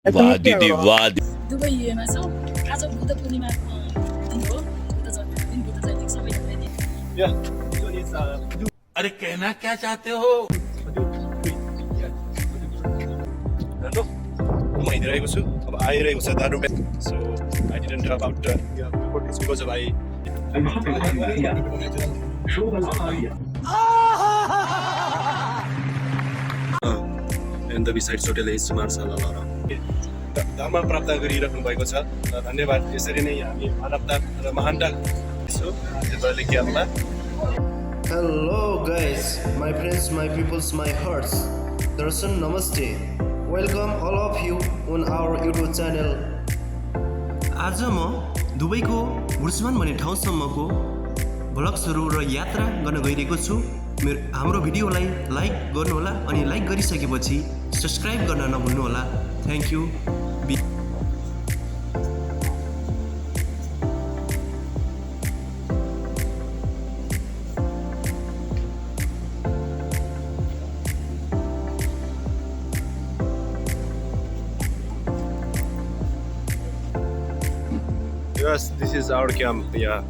वाह दिदी वाह दुबई युएमा छौँ आज बुद्ध पूर्णिमाको दिन हो बुद्ध जयन्तीको दिन बुद्ध जयन्ती सबैजनाले दिन अरे कहना क्या चाहते हो घुमाइदिरहेको छु अब आइरहेको छ दारू so I didn't about because अब I and the besides hotel is मार्सलला धर्म प्राप्त गरिराख्नु भएको छ धन्यवाद यसरी नै हामी मानवता र महानता सो त्यसले के आत्मा Hello guys, my friends, my peoples, my hearts. Darshan Namaste. Welcome all of you on our YouTube channel. आज म दुबईको बुर्समान भन्ने ठाउँसम्मको भ्लग्सहरू र यात्रा गर्न गइरहेको छु। हाम्रो भिडियोलाई लाइक गर्नुहोला अनि लाइक गरिसकेपछि सब्स्क्राइब गर्न नभुल्नुहोला। Thank you. Yes, this is our camp. Yeah.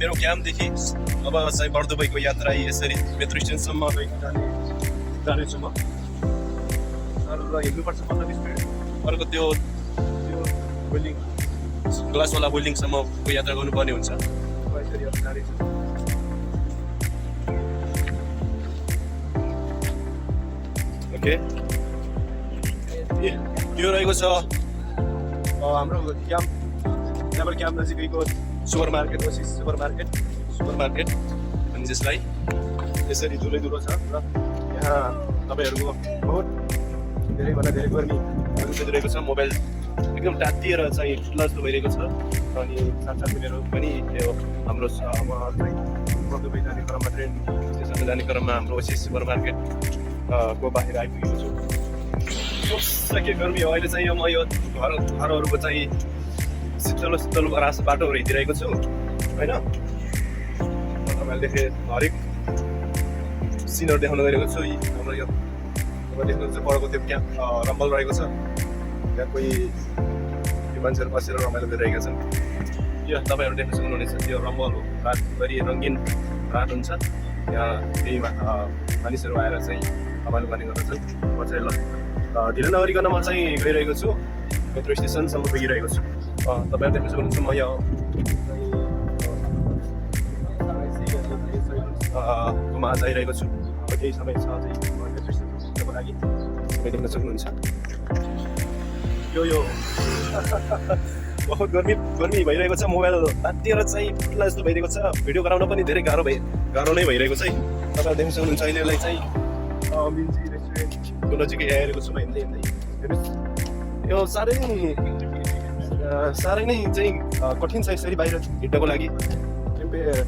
मेरो क्याम्पदेखि अब चाहिँ बर्दुबईको यात्रा यसरी मेट्रो स्टेसनसम्म जानेछु म र हिँड्नुपर्छ 15-20 मिनट अर्को त्यो बिल्डिङ ग्लासवाला बिल्डिङसम्मको यात्रा गर्नुपर्ने हुन्छ यसरी अब जानेछु ओके यो रहेको छ हाम्रो क्याम्प नजिकैको सुपर मार्केट अनि जसलाई यसरी दूरै छ र यहाँ तपाईँहरूको बहुत धेरैभन्दा धेरै गर्मी गरिरहेको छ मोबाइल एकदम तातिएर चाहिँ ठुला जस्तो भइरहेको छ अनि साथसाथै मेरो पनि यो हाम्रो बर्दुबई जाने क्रममा ट्रेन स्टेसनमा जाने क्रममा हाम्रो ओसिस सुपर मार्केट को बाहिर आइपुगेको छु के गर्मी हो अहिले चाहिँ म यो घरहरूको चाहिँ शीतल बाटोहरू हिँडिरहेको छु होइन तपाईँले देखे हरेक सिनहरू देखाउन गइरहेको छु हाम्रो यो तपाईँ देख्नुहुन्छ परको त्यो क्याम्प रम्बल रहेको छ त्यहाँ कोही त्यो मान्छेहरू बसेर रमाइलो गरिरहेका छन् यो तपाईँहरू देख्न सक्नुहुनेछ त्यो रम्बल हो रातभरि रङ्गीन रात हुन्छ यहाँ केही मानिसहरू आएर चाहिँ रमाइलो गर्ने गर्दछन् म चाहिँ ढिलो नगरिकन म चाहिँ गइरहेको छु मेट्रो स्टेसनसम्म पुगिरहेको छु तपाईँहरू देख्न सक्नुहुन्छ म यहाँ घुमा जाइरहेको छु केही समय छ चाहिँ मेट्रो स्टेसनको लागि तपाईँ देख्न सक्नुहुन्छ यो बहुत गर्मी भइरहेको छ मोबाइल तातिएर चाहिँ फुट्ला जस्तो भइरहेको छ भिडियो गराउन पनि धेरै गाह्रो नै भइरहेको छ तपाईँहरू देख्न सक्नुहुन्छ अहिलेलाई चाहिँ मिन्जी रेस्टुरेन्टको नजिकै आइरहेको छु म हिँड्दै हेर्नुहोस् यो साह्रै नै चाहिँ कठिन छ यसरी बाहिर हिँड्नको लागि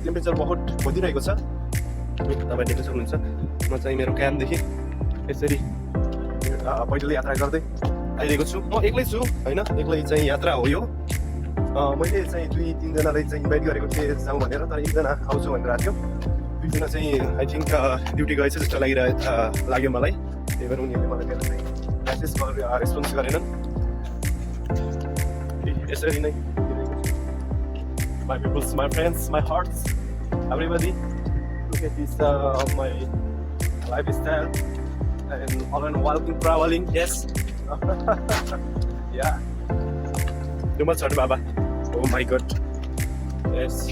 टेम्परेचर बहुत बढिरहेको छ तपाईँ देख्न सक्नुहुन्छ म चाहिँ मेरो क्याम्पदेखि यसरी पैदल यात्रा गर्दै आइरहेको छु म एक्लै छु होइन एक्लै चाहिँ यात्रा हो यो मैले चाहिँ 2-3 जनालाई चाहिँ इन्भाइट गरेको थिएँ जाउँ भनेर तर एकजना आउँछु भनेर आएको थियो 2 जना चाहिँ आई थिङ्क ड्युटी गएछ जस्तो लाग्यो मलाई त्यही भएर उनीहरूले मलाई मेरो चाहिँ म्यासेज रेस्पोन्स गरेनन् यसरी नै my peoples, my friends, my hearts, everybody look at this my lifestyle and all in walking, traveling, yes. Yeah. Too much hard, Baba. Oh my God. Yes.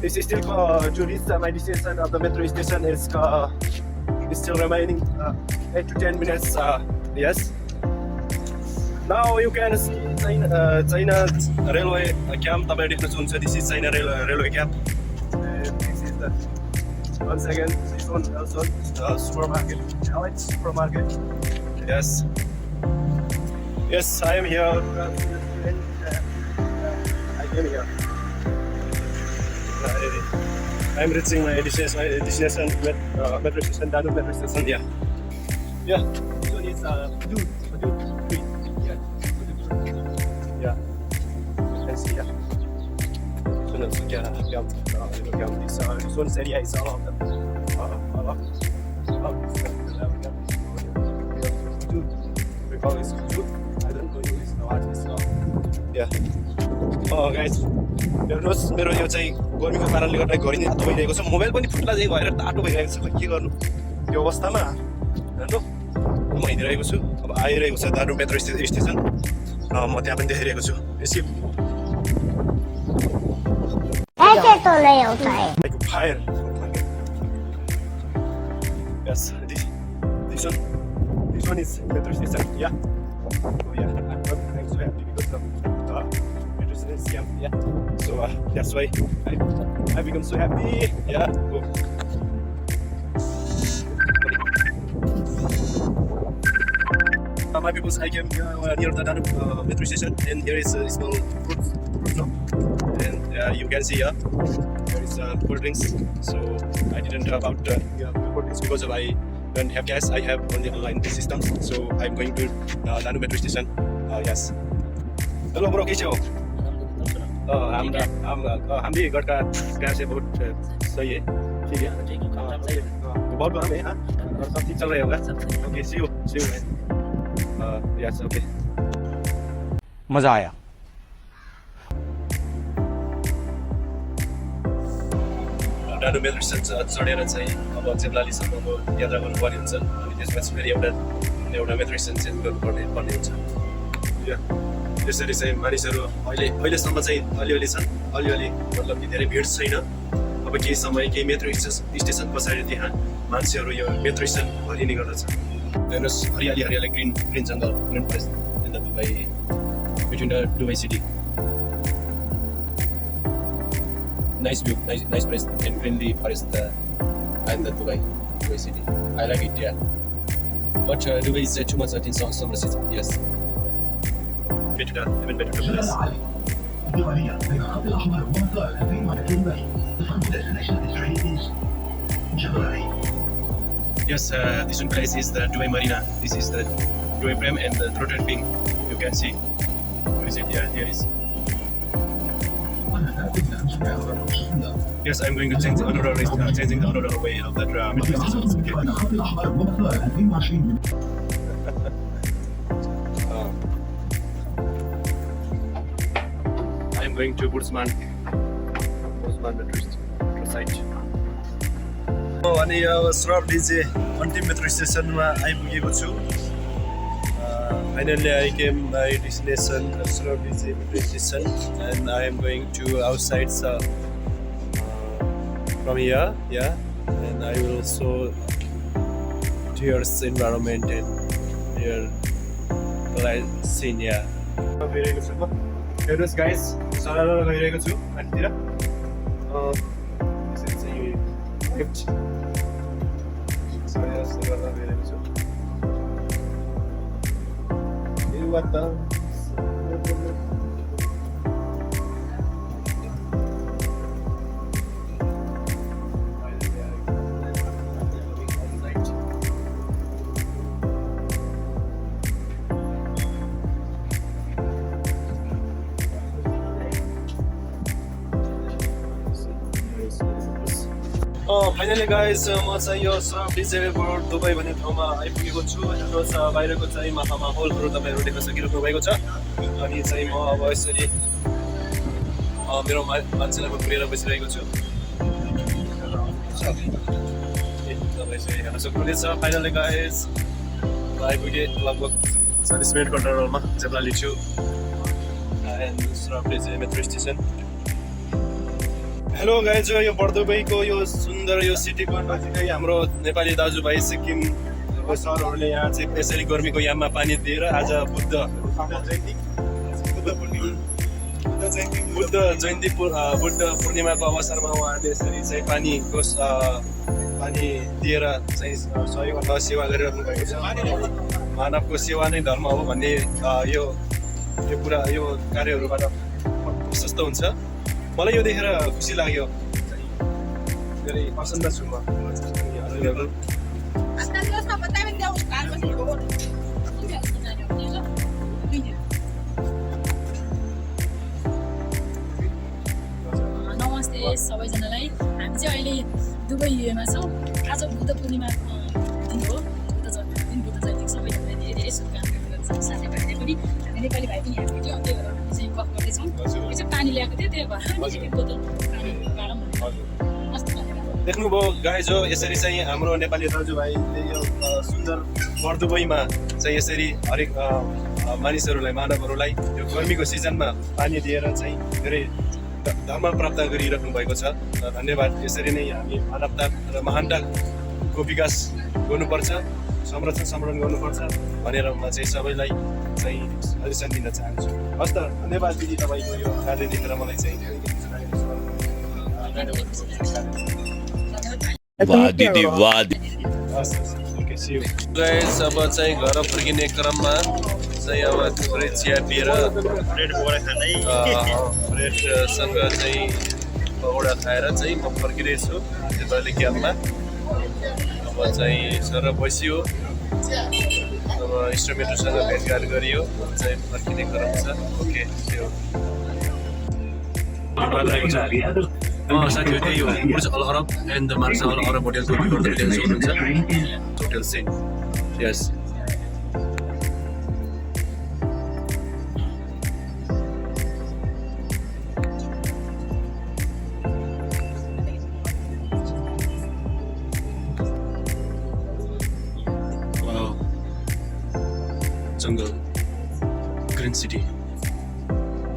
This is still to reach my destination of the metro station. It's still remaining 8 to 10 minutes. Yes. Now you can see China railway camp. This is China railway camp. This is the once again. This one also the supermarket. Now it's supermarket. Yes. Yes, I am here. I came here. I am reaching my destination metro station. Danu metro station. Yeah. Yeah. This one is Yeah. You can see, yeah. so yeah, this one area is all of them. Guys हेर्नुहोस् मेरो यो चाहिँ गर्मीको कारणले गर्दा घरि नै तातो भइरहेको छ मोबाइल पनि फुट्ला चाहिँ भएर तातो भइरहेको छ के गर्नु यो अवस्थामा हेर्नु म हिँडिरहेको छु अब आइरहेको छ दारू मेट्रो स्टेसन म त्यहाँ पनि देखिरहेको छु यसो ऐसे तो नहीं होता है like fire. Yes, this one is metro station. Yeah. Oh yeah, I'm so happy because of metro station. Yeah. So that's why I become so happy. Yeah. Oh. My people, I came near the metro station, and here is a small fruit shop. And you can see there is cold drinks. So I didn't know about cold drinks because I don't have cash. I have only online systems. So I'm going to Lanu metro station. Yes. Hello bro, कैसे हो? हम भी घर का gas से बहुत सही है. ठीक है. बहुत गर्म है हाँ. और सब ठीक चल रहा होगा. Okay, see you man. Yes, okay. मजा आया. Lanu metro station चढेर चाहिँ अब जेब्लालीसम्मको यात्रा गर्नुपर्ने हुन्छ अनि त्यसपछि फेरि एउटा metro station चेन्ज गर्नुपर्ने हुन्छ त्यसरी चाहिँ मानिसहरू अहिलेसम्म चाहिँ अलिअलि छन् अलिअलि मतलब कि धेरै भिड छैन अब केही समय केही मेट्रो स्टेसन पछाडि त्यहाँ मान्छेहरू यो मेट्रो स्टेसन भरिने गर्दछ हेर्नुहोस् हरियाली ग्रिन जङ्गल green forest in the Dubai between the Dubai city nice view, nice place, and greenly forest and the Dubai city. I like it, yeah. But Dubai is too much in summer season. Yes. Even better place. Yes, this one place is the Dubai Marina. This is the Dubai Prem and the Throttle Ping. You can see. Where is it? Yeah, here is. Yes, I'm going to change another changing another way of that metro station. I'm going to Bursman metro site. अनि अब श्रवली चाहिँ अन्तिम metro स्टेसनमा आइपुगेको छु Finally, I came my destination, Realstar metro station, and I am going to outside from here, yeah, and I will show here's environment and here scene, yeah. Here's guys, Sarara गइरहेको छु माथितिर यसरी चाहिँ left Sarara गइरहेको छु What the? Finally guys, म चाहिँ यो डिजेबल दुबई भन्ने ठाउँमा आइपुगेको छु हेर्नुहोस् बाहिरको चाहिँ माहौलहरू तपाईँहरू देख्न सकिरहनु भएको छ अनि चाहिँ म अब यसरी मेरो मान्छेलाई पुगेर बसिरहेको छु तपाईँ यसरी हेर्न सक्नुहुनेछ फाइनली गाइज आइपुगेँ लगभग 40 मिनटको इन्टरभलमा जेब्लाली छु मेट्रो स्टेसन हेलो गाइज यो बर्दुबईको यो सुन्दर यो सिटीको नजिकै हाम्रो नेपाली दाजुभाइ सिक्किमको सरहरूले यहाँ चाहिँ यसरी गर्मीको याममा पानी दिएर आज बुद्ध पूर्णिमाको अवसरमा उहाँहरूले यसरी चाहिँ पानी दिएर चाहिँ सहयोग सेवा गरिरहनु भएको छ मानवको सेवा नै धर्म हो भन्ने यो कुरा यो कार्यहरूबाट प्रशस्त हुन्छ मलाई यो देखेर खुसी लाग्यो धेरै पसन्द छु म देश सबैजनालाई हामी चाहिँ अहिले दुबईमा छौँ। आज बुद्ध पूर्णिमाको दिन हो, बुद्ध जन्मदिन, बुद्ध जयन्तीको सबैजनालाई धेरै धेरै शुभकामना गर्छौँ। साथीभाइले पनि हामी नेपाली भाइ पनि यहाँ भेट्यौँ, त्यही भएर हामी चाहिँ गफ गर्दैछौँ। यो चाहिँ पानी ल्याएको थियो, त्यही भएर एक बोतल पानी गाडौँ भनेर मस्त भनेर। देख्नुभयो गाइज हो, यसरी चाहिँ हाम्रो नेपाली दाजुभाइले यो सुन्दर दुबईमा चाहिँ यसरी हरेक मानिसहरूलाई, मानवहरूलाई यो गर्मीको सिजनमा पानी दिएर चाहिँ धेरै धर्म प्राप्त गरिराख्नु भएको छ। धन्यवाद। यसरी नै हामी मानवता र महानताको विकास गर्नुपर्छ, संरक्षण सम्मान गर्नुपर्छ भनेर म चाहिँ सबैलाई चाहिँ सजेसन दिन चाहन्छु। हस् त, धन्यवाद दिदी, तपाईँको यो कार्य देखेर मलाई चाहिँ वाह दिदी वाह। गाइस अब चाहिँ घर फर्किने क्रममा चाहिँ अब थुप्रै चिया पिएर ब्रेडसँग चाहिँ पकौडा खाएर चाहिँ म फर्किरहेछु नेपाली क्याम्पमा। अब चाहिँ सर बसियो, अब इन्स्ट्रुमेन्टसँग भेटघाट गरियो, चाहिँ फर्किने क्रम छ। ओके, साथीहरू त्यही हो, Burj Al Arab and the Marsa Al Arab होटेलको होटेल हुनुहुन्छ, होटेल सेन। Yes, jungle, green city.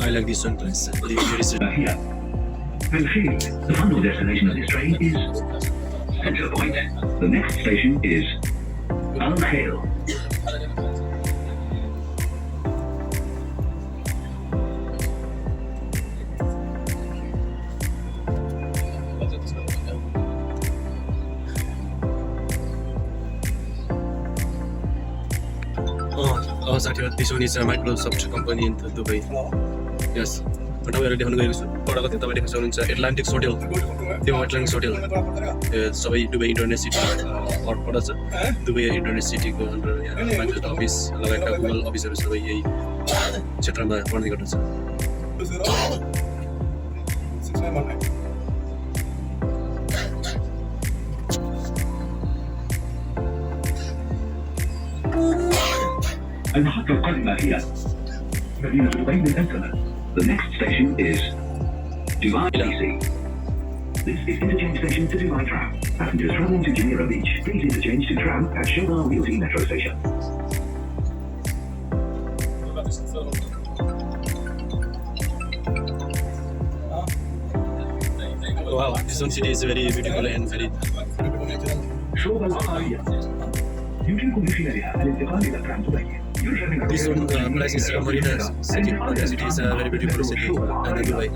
I like this one place. Very city. The final destination of this train is Center Point. The next station is Al Khail. साथीहरू, this one is a Microsoft company in Dubai. Yes. तपाईँहरू देख्नु गएको छु पढाएको थियो, तपाईँ देख्न सक्नुहुन्छ एटलान्टिक होटेल, त्यो एटलान्टिक होटेल सबै दुबई इन्टरनेट सिटी पर्दछ। दुबई इन्टरनेट सिटीको अन्डर यहाँ माइक्रोसफ्ट अफिस लगायतका गुगल अफिसहरू सबै यही क्षेत्रमा पर्ने गर्दछ। المحطة القادمة هي مدينة دبي للإنترنت. The next station is Dubai City. This is interchange station to Dubai Tram. Passengers traveling to Jumeirah Beach, please interchange to tram at Shobar Realty Metro Station. Wow, this one city is very beautiful and very. شوبة العقارية يمكنكم من خلالها الانتقال إلى ترام دبي. This one place is Marina City. Marina City is a very beautiful city and Dubai.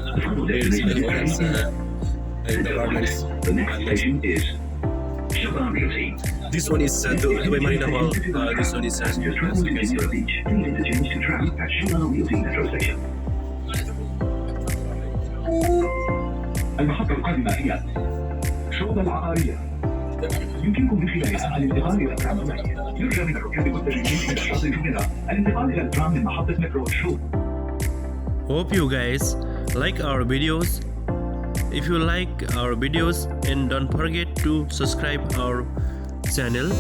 There is hotels and apartments. The next station is Shobar Realty. This one is Dubai Marina Mall. This one is Passengers traveling to Jumeirah Beach, please interchange to tram at Shobar Realty Metro Station. المحطة القادمة هي شوبة العقارية. يمكنكم من خلالها الانتقال إلى ترام دبي. يرجى من الركاب والمتجهين إلى شاطئ جميرة الانتقال إلى الترام من محطة مترو شوب. Hope you guys like our videos. If you like our videos, and don't forget to subscribe our channel.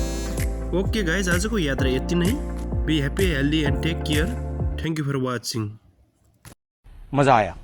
Okay guys, आजको यात्रा यति नै. Be happy, healthy and take care. Thank you for watching. मज़ा आया।